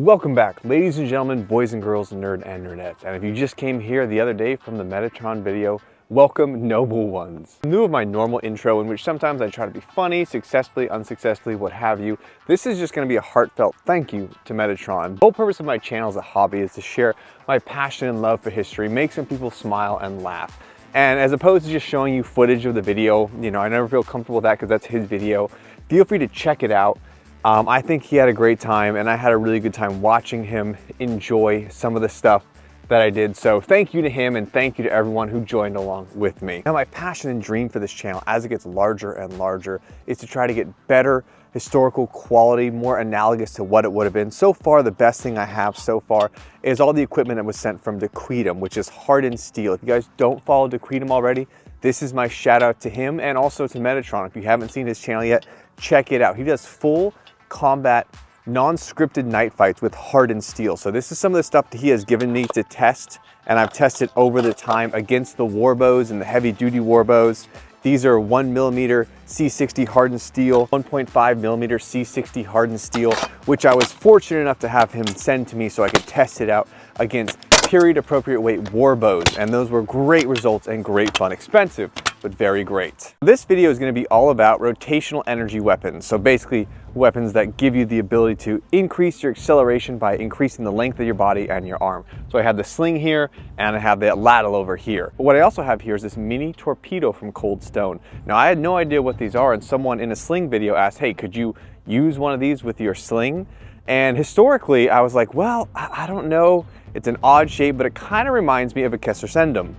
Welcome back, ladies and gentlemen, boys and girls, nerd and nerdettes. And if you just came here the other day from the Metatron video, welcome, noble ones. In lieu of my normal intro, in which sometimes I try to be funny, successfully, unsuccessfully, what have you, this is just going to be a heartfelt thank you to Metatron. The whole purpose of my channel as a hobby is to share my passion and love for history, make some people smile and laugh. And as opposed to just showing you footage of the video, I never feel comfortable with that because that's his video. Feel free to check it out. I think he had a great time, and I had a really good time watching him enjoy some of the stuff that I did. So thank you to him, and thank you to everyone who joined along with me. Now, my passion and dream for this channel as it gets larger and larger is to try to get better historical quality, more analogous to what it would have been. So far, the best thing I have so far is all the equipment that was sent from Dequetum, which is hardened steel. If you guys don't follow Dequetum already, this is my shout out to him, and also to Metatron. If you haven't seen his channel yet, check it out. He does full combat, non-scripted night fights with hardened steel. So this is some of the stuff that he has given me to test, and I've tested over the time against the warbows and the heavy duty warbows. These are 1mm C60 hardened steel, 1.5mm C60 hardened steel, which I was fortunate enough to have him send to me so I could test it out against period appropriate weight warbows, and those were great results and great fun. Expensive, but very great. This video is going to be all about rotational energy weapons. So basically weapons that give you the ability to increase your acceleration by increasing the length of your body and your arm. So I have the Sling here, and I have the Atlatl over here. But what I also have here is this mini torpedo from Cold Stone. Now, I had no idea what these are, and someone in a Sling video asked, hey, could you use one of these with your Sling? And historically, I was like, well, I don't know. It's an odd shape, but it kind of reminds me of a Kessersendum.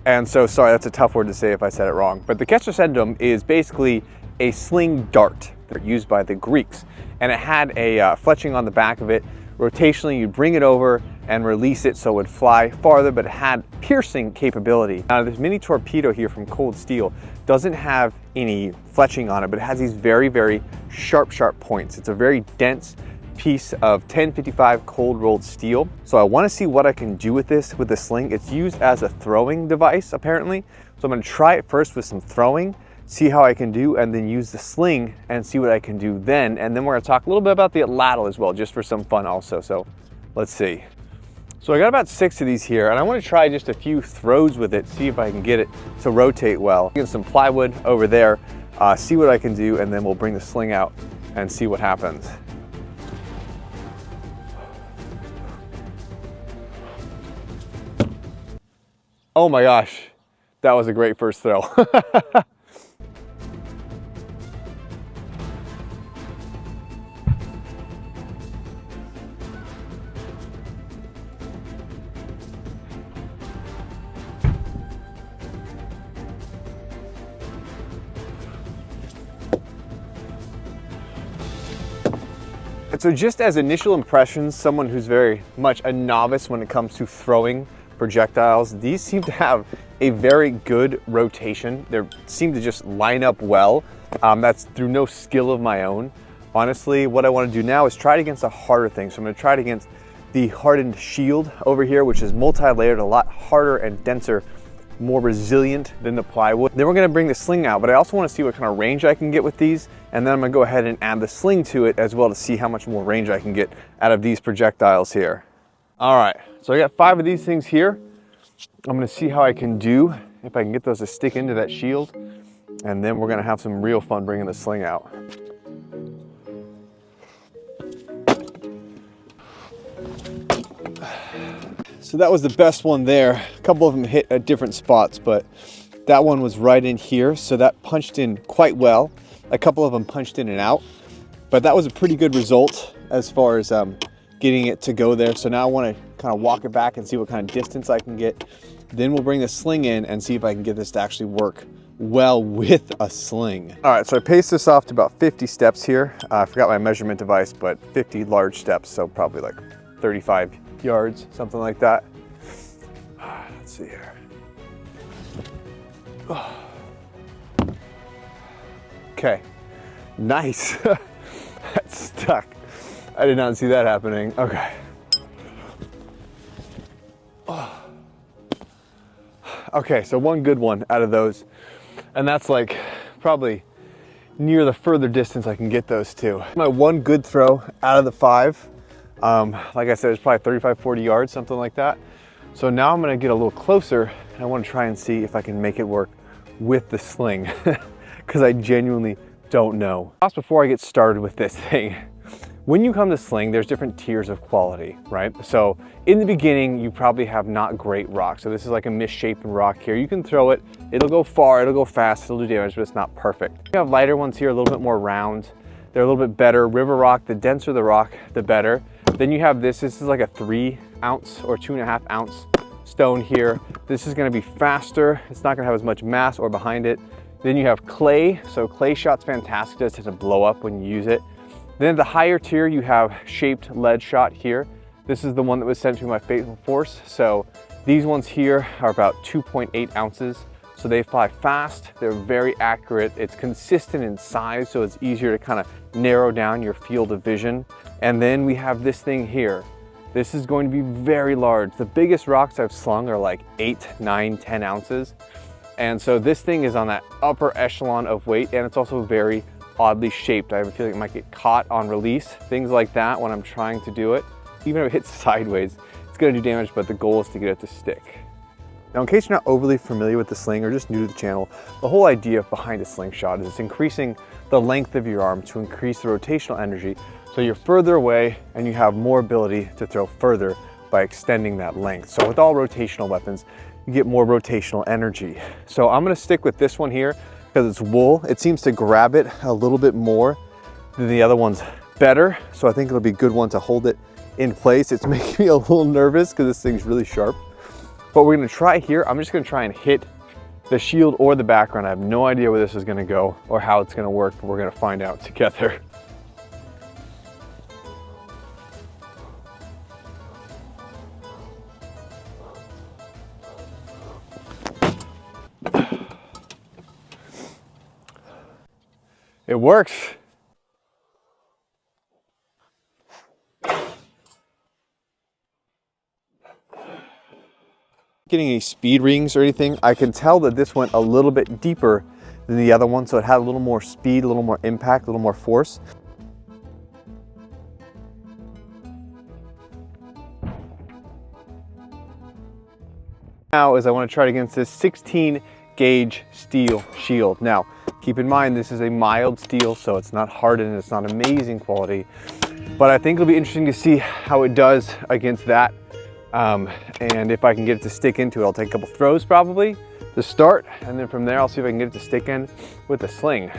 And so, sorry, that's a tough word to say if I said it wrong. But the Kessersendum is basically a sling dart used by the Greeks. And it had a fletching on the back of it. Rotationally, you'd bring it over and release it so it would fly farther, but it had piercing capability. Now, this mini torpedo here from Cold Steel doesn't have any fletching on it, but it has these very, very sharp points. It's a very dense piece of 1055 cold rolled steel. So I want to see what I can do with this with the Sling. It's used as a throwing device apparently. So I'm going to try it first with some throwing, see how I can do, and then use the Sling and see what I can do then. And then we're going to talk a little bit about the Atlatl as well, just for some fun also. So let's see. So I got about 6 of these here, and I want to try just a few throws with it, see if I can get it to rotate well. Get some plywood over there, see what I can do, and then we'll bring the Sling out and see what happens. Oh my gosh, that was a great first throw. So just as initial impressions, someone who's very much a novice when it comes to throwing projectiles, these seem to have a very good rotation. They seem to just line up well. That's through no skill of my own. Honestly, what I want to do now is try it against a harder thing. So I'm going to try it against the hardened shield over here, which is multi-layered, a lot harder and denser, more resilient than the plywood. Then we're going to bring the Sling out, but I also want to see what kind of range I can get with these. And then I'm going to go ahead and add the Sling to it as well to see how much more range I can get out of these projectiles here. All right, so I got 5 of these things here. I'm gonna see how I can do, if I can get those to stick into that shield, and then we're gonna have some real fun bringing the Sling out. So that was the best one there. A couple of them hit at different spots, but that one was right in here, so that punched in quite well. A couple of them punched in and out, but that was a pretty good result as far as getting it to go there. So now I want to kind of walk it back and see what kind of distance I can get. Then we'll bring the Sling in and see if I can get this to actually work well with a Sling. All right, so I paced this off to about 50 steps here. I forgot my measurement device, but 50 large steps, so probably like 35 yards, something like that. Let's see here. Okay, nice. That's stuck. I did not see that happening. Okay. Okay, so one good one out of those. And that's like probably near the further distance I can get those to. My one good throw out of the 5. Like I said, it's probably 35, 40 yards, something like that. So now I'm gonna get a little closer and I wanna try and see if I can make it work with the sling, because I genuinely don't know. Before I get started with this thing, when you come to sling, there's different tiers of quality, right? So in the beginning, you probably have not great rock. So this is like a misshapen rock here. You can throw it, it'll go far, it'll go fast, it'll do damage, but it's not perfect. You have lighter ones here, a little bit more round. They're a little bit better. River rock, the denser the rock, the better. Then you have this is like a 3 ounce or 2.5 ounce stone here. This is gonna be faster. It's not gonna have as much mass or behind it. Then you have clay. So clay shot's fantastic, it doesn't blow up when you use it. Then at the higher tier, you have shaped lead shot here. This is the one that was sent to my Faithful Force. So these ones here are about 2.8 ounces. So they fly fast, they're very accurate. It's consistent in size, so it's easier to kind of narrow down your field of vision. And then we have this thing here. This is going to be very large. The biggest rocks I've slung are like 8, 9, 10 ounces. And so this thing is on that upper echelon of weight, and it's also very oddly shaped. I have a feeling it might get caught on release, things like that when I'm trying to do it. Even if it hits sideways, it's gonna do damage, but the goal is to get it to stick. Now, in case you're not overly familiar with the sling or just new to the channel, the whole idea behind a slingshot is it's increasing the length of your arm to increase the rotational energy, so you're further away and you have more ability to throw further by extending that length. So with all rotational weapons, you get more rotational energy. So I'm gonna stick with this one here because it's wool. It seems to grab it a little bit more than the other one's better. So I think it'll be a good one to hold it in place. It's making me a little nervous because this thing's really sharp. But we're gonna try here. I'm just gonna try and hit the shield or the background. I have no idea where this is gonna go or how it's gonna work, but we're gonna find out together. It works. Getting any speed rings or anything, I can tell that this went a little bit deeper than the other one, so it had a little more speed, a little more impact, a little more force. Now is I want to try it against this 16 gauge steel shield. Now, keep in mind, this is a mild steel, so it's not hardened, it's not amazing quality, but I think it'll be interesting to see how it does against that. And if I can get it to stick into it, I'll take a couple throws probably to start, and then from there I'll see if I can get it to stick in with the sling.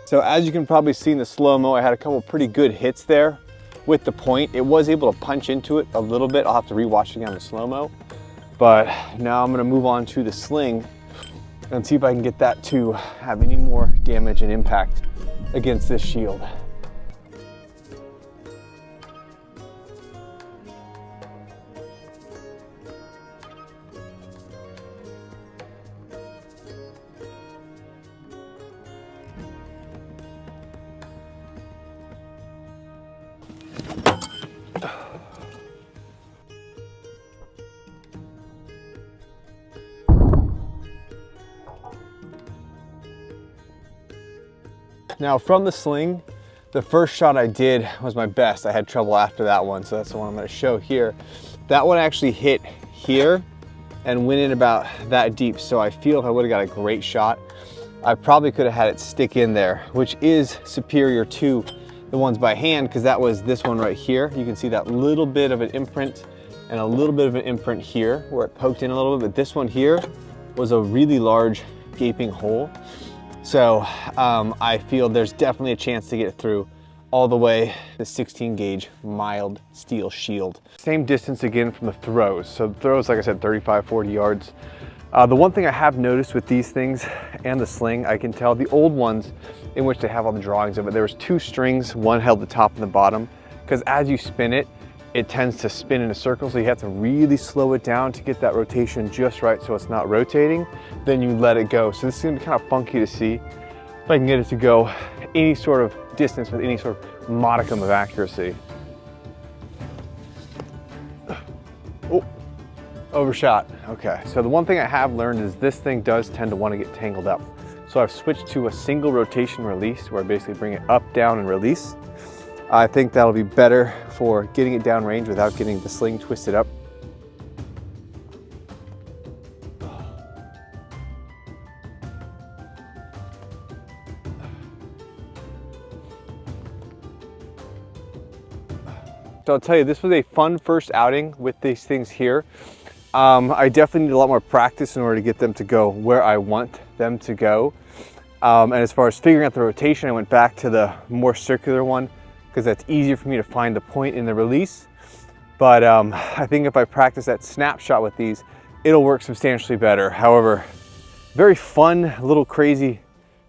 So as you can probably see in the slow-mo, I had a couple pretty good hits there with the point. It was able to punch into it a little bit. I'll have to rewatch again the slow-mo. But now I'm gonna move on to the sling and see if I can get that to have any more damage and impact against this shield. Now from the sling, the first shot I did was my best. I had trouble after that one, so that's the one I'm gonna show here. That one actually hit here and went in about that deep, so I feel if I would've got a great shot, I probably could have had it stick in there, which is superior to the ones by hand, because that was this one right here. You can see that little bit of an imprint and a little bit of an imprint here where it poked in a little bit, but this one here was a really large gaping hole. So I feel there's definitely a chance to get through all the way the 16 gauge mild steel shield. Same distance again from the throws. So the throws, like I said, 35, 40 yards. The one thing I have noticed with these things and the sling, I can tell the old ones in which they have all the drawings of it, there was 2 strings, one held the top and the bottom, because as you spin it, it tends to spin in a circle, so you have to really slow it down to get that rotation just right so it's not rotating. Then you let it go. So this is gonna be kind of funky to see if I can get it to go any sort of distance with any sort of modicum of accuracy. Oh, overshot. Okay, so the one thing I have learned is this thing does tend to want to get tangled up. So I've switched to a single rotation release where I basically bring it up, down, and release. I think that'll be better for getting it downrange without getting the sling twisted up. So I'll tell you, this was a fun first outing with these things here. I definitely need a lot more practice in order to get them to go where I want them to go. And as far as figuring out the rotation, I went back to the more circular one because that's easier for me to find the point in the release. But I think if I practice that snapshot with these, it'll work substantially better. However, very fun, little crazy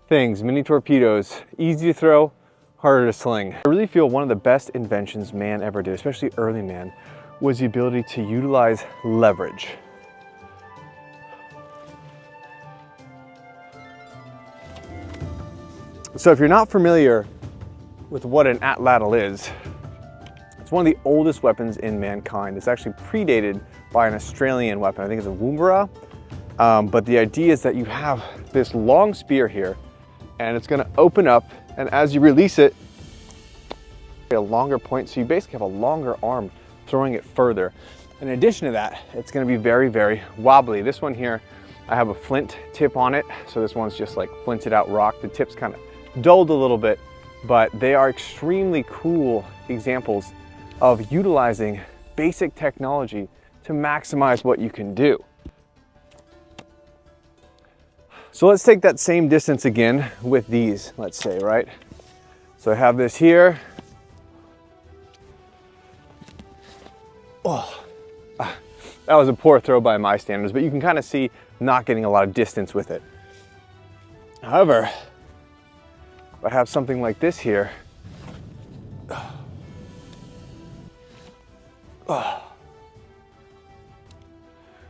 things. Mini torpedoes, easy to throw, harder to sling. I really feel one of the best inventions man ever did, especially early man, was the ability to utilize leverage. So if you're not familiar with what an atlatl is, it's one of the oldest weapons in mankind. It's actually predated by an Australian weapon. I think it's a woomera. But the idea is that you have this long spear here and it's gonna open up, and as you release it, a longer point, so you basically have a longer arm throwing it further. In addition to that, it's gonna be very, very wobbly. This one here, I have a flint tip on it, so this one's just like flinted out rock. The tip's kind of dulled a little bit, but they are extremely cool examples of utilizing basic technology to maximize what you can do. So let's take that same distance again with these, let's say, right? So I have this here. Oh, that was a poor throw by my standards, but you can kind of see not getting a lot of distance with it. However, if I have something like this here,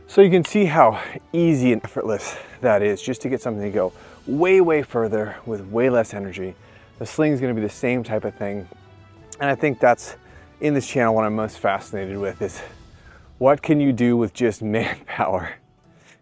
so you can see how easy and effortless that is just to get something to go way, way further with way less energy. The sling is going to be the same type of thing. And I think that's in this channel what I'm most fascinated with is what can you do with just manpower?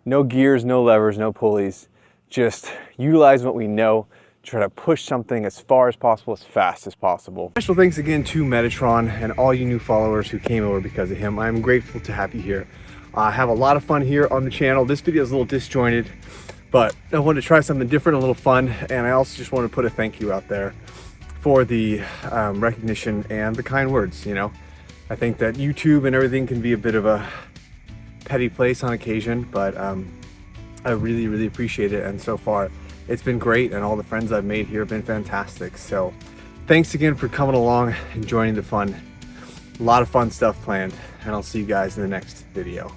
No gears, no levers, no pulleys. Just utilize what we know, try to push something as far as possible, as fast as possible. Special thanks again to Metatron and all you new followers who came over because of him. I'm grateful to have you here. I have a lot of fun here on the channel. This video is a little disjointed, but I wanted to try something different, a little fun, and I also just want to put a thank you out there for the recognition and the kind words, you know. I think that YouTube and everything can be a bit of a petty place on occasion, but I really, really appreciate it, and so far it's been great, and all the friends I've made here have been fantastic. So thanks again for coming along and joining the fun. A lot of fun stuff planned, and I'll see you guys in the next video.